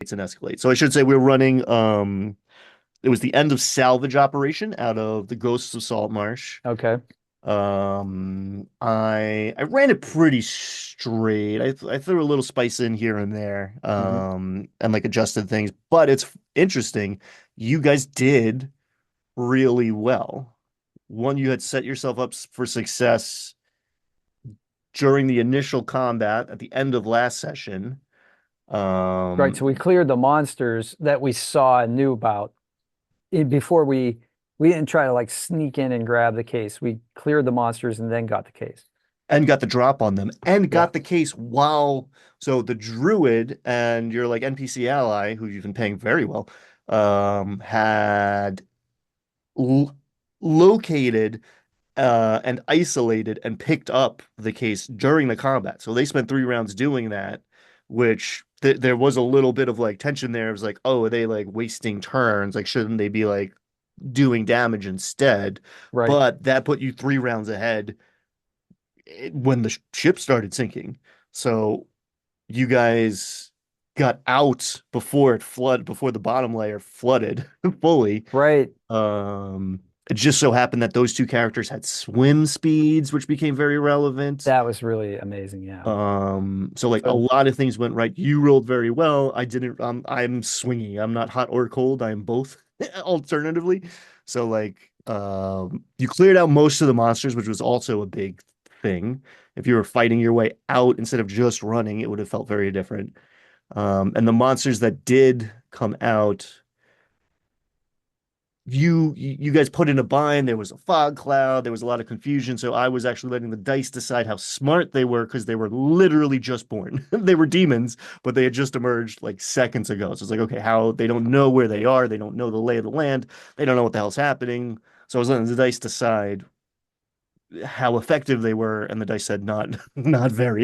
escalates and escalates. So I should say we're running it was the end of salvage operation out of the Ghosts of Saltmarsh. Okay. I ran it pretty straight. I threw a little spice in here and there, Hmm. and like adjusted things. But it's interesting. You guys did really well. One, you had set yourself up for success during the initial combat at the end of last session. Right. So we Um, cleared the monsters that we saw and knew about before we didn't try to like sneak in and grab the case. We cleared the monsters and then got the case. and got the drop on them and Yeah. got the case while so the druid and your like NPC ally who you've been paying very well had l located and isolated and picked up the case during the combat. So they spent 3 rounds doing that, which there was a little bit of like tension there. It was like, oh, are they like wasting turns? Like, shouldn't they be like doing damage instead? Right. But that put you 3 rounds ahead when the ship started sinking. So you guys got out before the bottom layer flooded fully. Right. It just so happened that those two characters had swim speeds, which became very relevant. That was really amazing. Yeah. So like a So lot of things went right. You rolled very well. I didn't. I'm swingy. I'm not hot or cold. I am both, alternatively. So like, you cleared out most of the monsters, which was also a big thing. If you were fighting your way out instead of just running, it would have felt very different. And the monsters that did come out, you guys put in a bind. There was a fog cloud. There was a lot of confusion. So I was actually letting the dice decide how smart they were because they were literally just born. They were demons, but they had just emerged like seconds ago. So it's like, okay, how they don't know where they are. They don't know the lay of the land. They don't know what the hell's happening. So I was letting the dice decide how effective they were, and the dice said not not very.